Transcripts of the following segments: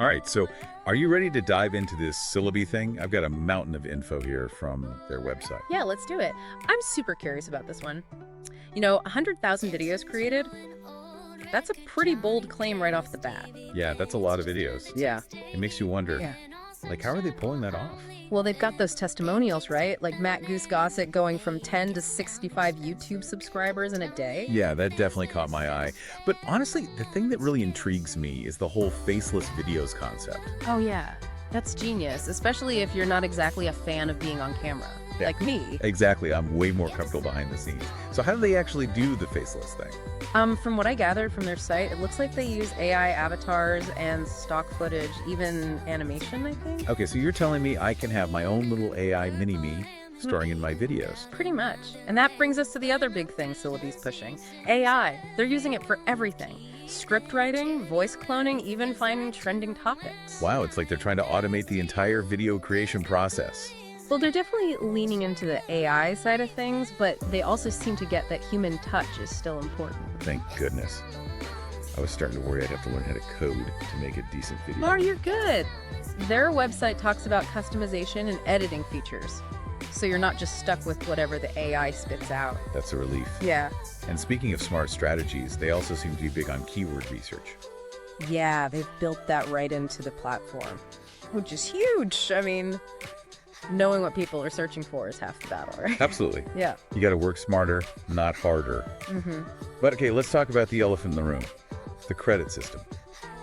All right, so are you ready to dive into this Syllabi thing? I've got a mountain of info here from their website. Yeah, let's do it. I'm super curious about this one. 100,000 videos created? That's a pretty bold claim right off the bat. Yeah, that's a lot of videos. Yeah. It makes you wonder, Yeah. like, how are they pulling that off? Well, they've got those testimonials, right? Like Matt Goose Gossett going from 10 to 65 YouTube subscribers in a day. Yeah, that definitely caught my eye. But honestly, the thing that really intrigues me is the whole faceless videos concept. Oh, yeah. That's genius, especially if you're not exactly a fan of being on camera. Yeah. Like me. Exactly, I'm way more comfortable behind the scenes. So how do they actually do the faceless thing? From what I gathered from their site, it looks like they use AI avatars and stock footage, even animation, I think. Okay, so you're telling me I can have my own little AI mini-me starring in my videos. Pretty much. And that brings us to the other big thing Syllabi's pushing. AI. They're using it for everything. Script writing, voice cloning, even finding trending topics. Wow, it's like they're trying to automate the entire video creation process. Well, they're definitely leaning into the AI side of things, but they also seem to get that human touch is still important. Thank goodness. I was starting to worry I'd have to learn how to code to make a decent video. Mar, you're good. Their website talks about customization and editing features, so you're not just stuck with whatever the AI spits out. That's a relief. Yeah. And speaking of smart strategies, they also seem to be big on keyword research. Yeah, they've built that right into the platform, which is huge. I mean, knowing what people are searching for is half the battle, right? Absolutely. Yeah. You got to work smarter, not harder. But okay, let's talk about the elephant in the room, the credit system.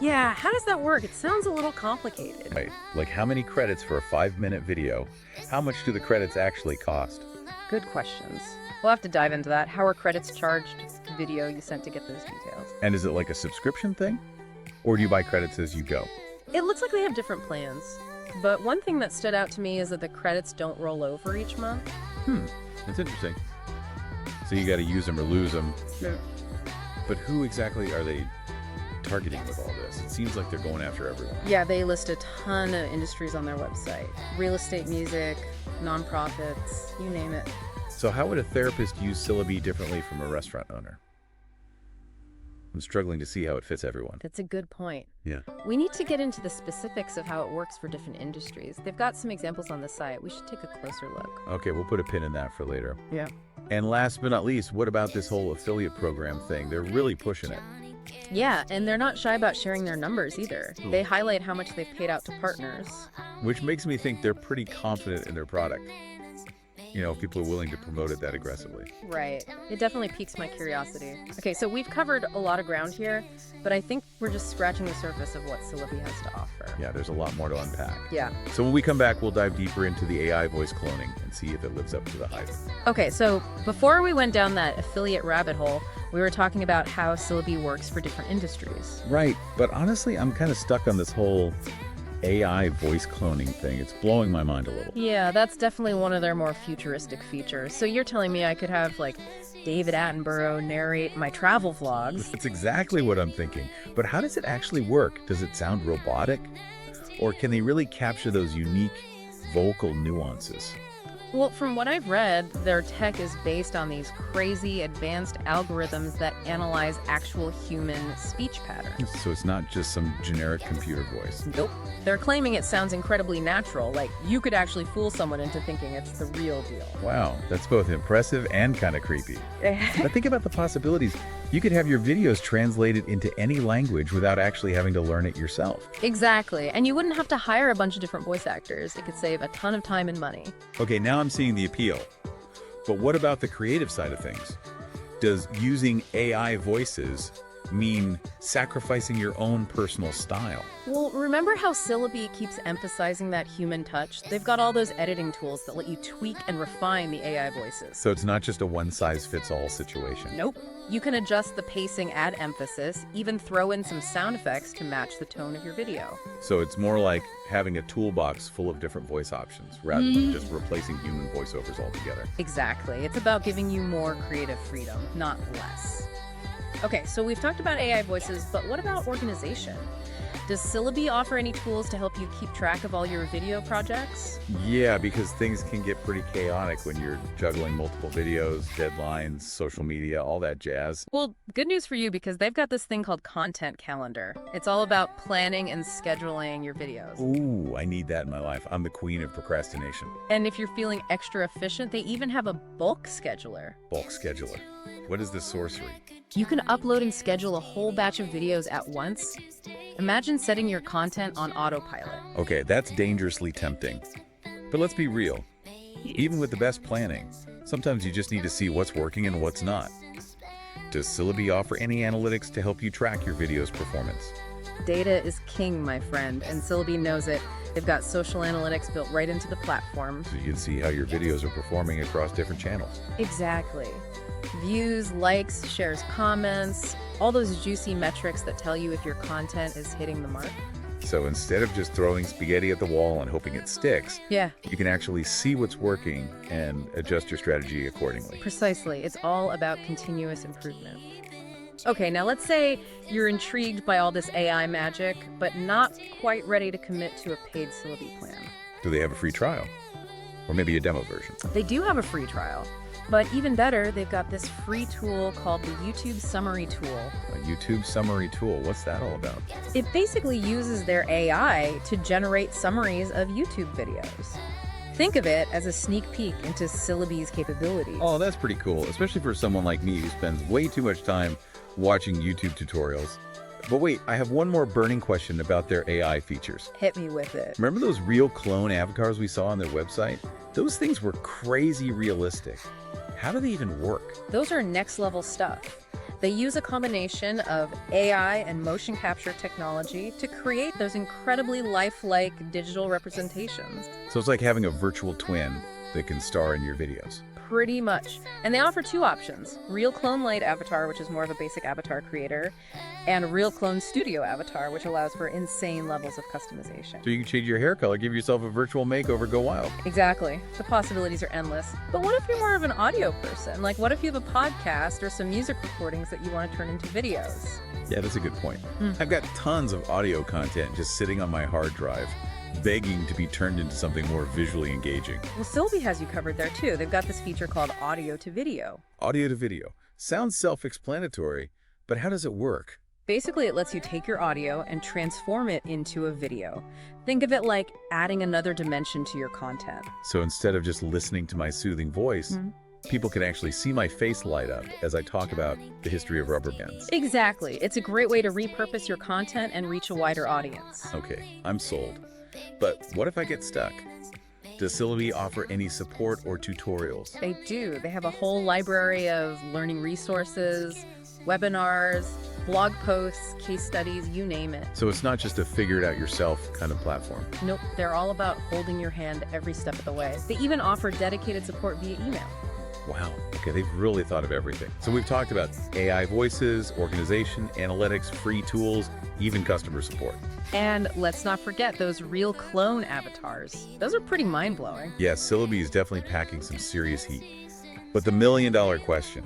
Yeah, how does that work? It sounds a little complicated. Right, like how many credits for a 5-minute video? How much do the credits actually cost? Good questions. We'll have to dive into that. How are credits charged? The video you sent to get those details. And is it like a subscription thing? Or do you buy credits as you go? It looks like they have different plans. But one thing that stood out to me is that the credits don't roll over each month. That's interesting. So you got to use them or lose them. Yeah. But who exactly are they targeting with all this? It seems like they're going after everyone. Yeah, they list a ton of industries on their website. Real estate, music, nonprofits, you name it. So how would a therapist use Syllabi differently from a restaurant owner? I'm struggling to see how it fits everyone. That's a good point. Yeah. We need to get into the specifics of how it works for different industries. They've got some examples on the site. We should take a closer look. Okay, we'll put a pin in that for later. Yeah. And last but not least, what about this whole affiliate program thing? They're really pushing it. Yeah, and they're not shy about sharing their numbers either. They highlight how much they've paid out to partners. Which makes me think they're pretty confident in their product. If people are willing to promote it that aggressively. Right. It definitely piques my curiosity. Okay, so we've covered a lot of ground here, but I think we're just scratching the surface of what Syllabi has to offer. Yeah, there's a lot more to unpack. Yeah. So when we come back, we'll dive deeper into the AI voice cloning and see if it lives up to the hype. Okay, so before we went down that affiliate rabbit hole, we were talking about how Syllabi works for different industries. Right, but honestly, I'm kind of stuck on this whole AI voice cloning thing. It's blowing my mind a little. Yeah, that's definitely one of their more futuristic features. So you're telling me I could have, like, David Attenborough narrate my travel vlogs? That's exactly what I'm thinking. But how does it actually work? Does it sound robotic? Or can they really capture those unique vocal nuances? Well, from what I've read, their tech is based on these crazy advanced algorithms that analyze actual human speech patterns. So it's not just some generic computer voice. Nope. They're claiming it sounds incredibly natural, like you could actually fool someone into thinking it's the real deal. Wow, that's both impressive and kind of creepy. But think about the possibilities. You could have your videos translated into any language without actually having to learn it yourself. Exactly. And you wouldn't have to hire a bunch of different voice actors. It could save a ton of time and money. Okay, now I'm seeing the appeal. But what about the creative side of things? Does using AI voices mean sacrificing your own personal style? Well, remember how Syllabi keeps emphasizing that human touch? They've got all those editing tools that let you tweak and refine the AI voices. So it's not just a one-size-fits-all situation. Nope. You can adjust the pacing, add emphasis, even throw in some sound effects to match the tone of your video. So it's more like having a toolbox full of different voice options rather than just replacing human voiceovers altogether. Exactly. It's about giving you more creative freedom, not less. Okay, so we've talked about AI voices, but what about organization? Does Syllabi offer any tools to help you keep track of all your video projects? Yeah, because things can get pretty chaotic when you're juggling multiple videos, deadlines, social media, all that jazz. Well, good news for you because they've got this thing called Content Calendar. It's all about planning and scheduling your videos. Ooh, I need that in my life. I'm the queen of procrastination. And if you're feeling extra efficient, they even have a bulk scheduler. Bulk scheduler. What is this sorcery? You can upload and schedule a whole batch of videos at once. Imagine setting your content on autopilot. Okay, that's dangerously tempting. But let's be real. Even with the best planning, sometimes you just need to see what's working and what's not. Does Syllabi offer any analytics to help you track your video's performance? Data is king, my friend, and Syllabi knows it. They've got social analytics built right into the platform. So you can see how your videos are performing across different channels. Exactly. Views, likes, shares, comments, all those juicy metrics that tell you if your content is hitting the mark. So instead of just throwing spaghetti at the wall and hoping it sticks, Yeah, you can actually see what's working and adjust your strategy accordingly. precisely. It's all about continuous improvement. Okay, now let's say you're intrigued by all this AI magic, but not quite ready to commit to a paid Syllabi plan. Do they have a free trial? Or maybe a demo version? They do have a free trial, but even better, they've got this free tool called the YouTube Summary Tool. A YouTube summary tool. What's that all about? It basically uses their AI to generate summaries of YouTube videos. Think of it as a sneak peek into Syllabi's capabilities. Oh, that's pretty cool, especially for someone like me who spends way too much time watching YouTube tutorials. But wait, I have one more burning question about their AI features. Hit me with it. Remember those real clone avatars we saw on their website? Those things were crazy realistic. How do they even work? Those are next level stuff. They use a combination of AI and motion capture technology to create those incredibly lifelike digital representations. So it's like having a virtual twin that can star in your videos. Pretty much. And they offer two options: Real Clone Lite Avatar, which is more of a basic avatar creator, and Real Clone Studio Avatar, which allows for insane levels of customization. So you can change your hair color, give yourself a virtual makeover, go wild. Exactly. The possibilities are endless. But what if you're more of an audio person? Like, what if you have a podcast or some music recordings that you want to turn into videos? Yeah, that's a good point. I've got tons of audio content just sitting on my hard drive, begging to be turned into something more visually engaging. Well, Syllabi has you covered there too. They've got this feature called audio to video. Audio to video. Sounds self-explanatory, but how does it work? Basically, it lets you take your audio and transform it into a video. Think of it like adding another dimension to your content. So instead of just listening to my soothing voice, people can actually see my face light up as I talk about the history of rubber bands. Exactly. It's a great way to repurpose your content and reach a wider audience. Okay, I'm sold. But what if I get stuck? Does Syllabi offer any support or tutorials? They do. They have a whole library of learning resources, webinars, blog posts, case studies, you name it. So it's not just a figure it out yourself kind of platform. Nope, they're all about holding your hand every step of the way. They even offer dedicated support via email. Wow, okay, they've really thought of everything. So we've talked about AI voices, organization, analytics, free tools, even customer support. And let's not forget those real clone avatars. Those are pretty mind-blowing. Yes, Syllabi is definitely packing some serious heat. But the million-dollar question,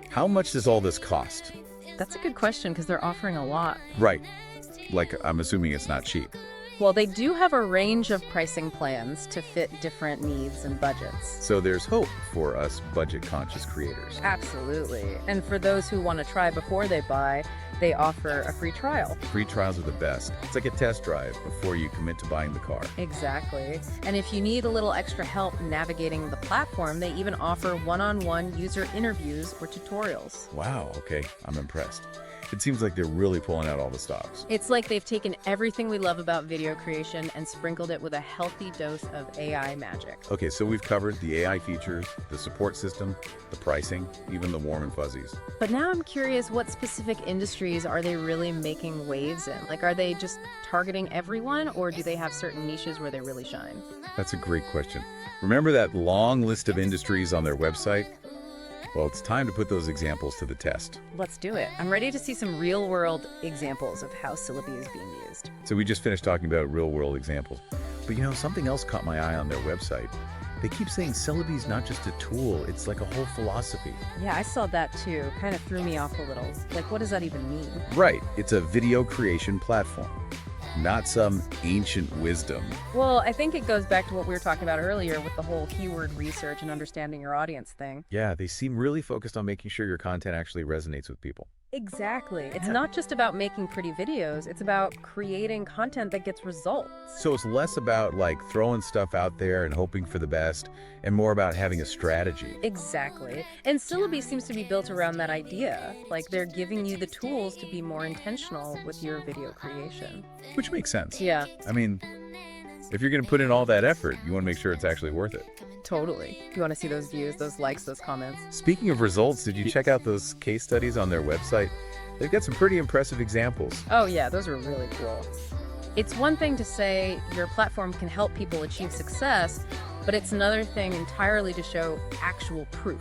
how much does all this cost? That's a good question because they're offering a lot. Right, like I'm assuming it's not cheap. Well, they do have a range of pricing plans to fit different needs and budgets. So there's hope for us budget-conscious creators. Absolutely. And for those who want to try before they buy, they offer a free trial. Free trials are the best. It's like a test drive before you commit to buying the car. Exactly. And if you need a little extra help navigating the platform, they even offer one-on-one user interviews or tutorials. Wow, okay, I'm impressed. It seems like they're really pulling out all the stops. It's like they've taken everything we love about video creation and sprinkled it with a healthy dose of AI magic. Okay, so we've covered the AI features, the support system, the pricing, even the warm and fuzzies. But now I'm curious, what specific industries are they really making waves in? Like, are they just targeting everyone, or do they have certain niches where they really shine? That's a great question. Remember that long list of industries on their website? Well, it's time to put those examples to the test. Let's do it. I'm ready to see some real-world examples of how Syllabi is being used. So we just finished talking about real-world examples. But you know, something else caught my eye on their website. They keep saying Syllabi is not just a tool, it's like a whole philosophy. Yeah, I saw that too. Kind of threw me off a little. Like, what does that even mean? Right, it's a video creation platform. not some ancient wisdom. Well, I think it goes back to what we were talking about earlier with the whole keyword research and understanding your audience thing. Yeah, they seem really focused on making sure your content actually resonates with people. Exactly. It's not just about making pretty videos, it's about creating content that gets results. So it's less about like throwing stuff out there and hoping for the best, and more about having a strategy. Exactly. And Syllabi seems to be built around that idea. Like they're giving you the tools to be more intentional with your video creation. Which makes sense. Yeah, I mean, if you're going to put in all that effort, you want to make sure it's actually worth it. totally. You want to see those views, those likes, those comments? Speaking of results, did you check out those case studies on their website? They've got some pretty impressive examples. Oh yeah, those are really cool. It's one thing to say your platform can help people achieve success, but it's another thing entirely to show actual proof.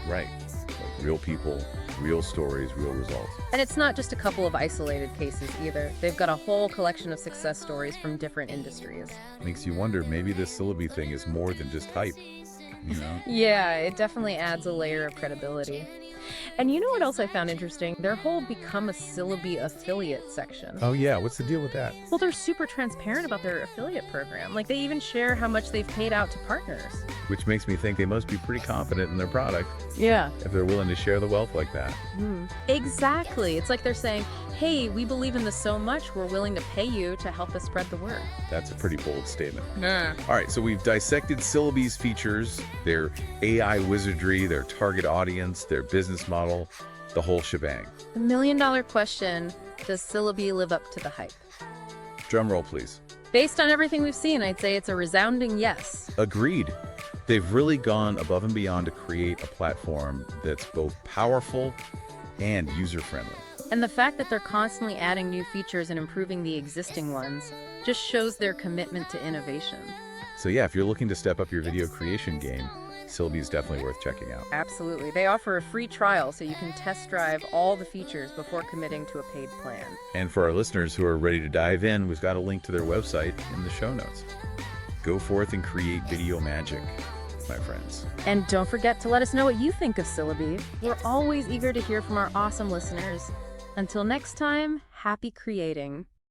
Right. Like real people, real stories, real results. And it's not just a couple of isolated cases either. They've got a whole collection of success stories from different industries. Makes you wonder, maybe this Syllabi thing is more than just hype, you know? Yeah, it definitely adds a layer of credibility. And you know what else I found interesting? Their whole Become a Syllabi affiliate section. Oh yeah, what's the deal with that? Well, they're super transparent about their affiliate program. Like, they even share how much they've paid out to partners. Which makes me think they must be pretty confident in their product Yeah. if they're willing to share the wealth like that. Exactly. It's like they're saying, hey, we believe in this so much, we're willing to pay you to help us spread the word. That's a pretty bold statement. All right, so we've dissected Syllabi's features, their AI wizardry, their target audience, their business model, the whole shebang. The million-dollar question, does Syllabi live up to the hype? Drum roll, please. Based on everything we've seen, I'd say it's a resounding yes. Agreed. They've really gone above and beyond to create a platform that's both powerful and user-friendly. And the fact that they're constantly adding new features and improving the existing ones just shows their commitment to innovation. So yeah, if you're looking to step up your video creation game, Syllabi is definitely worth checking out. Absolutely. They offer a free trial so you can test drive all the features before committing to a paid plan. And for our listeners who are ready to dive in, we've got a link to their website in the show notes. Go forth and create video magic, my friends. And don't forget to let us know what you think of Syllabi. We're always eager to hear from our awesome listeners. Until next time, happy creating.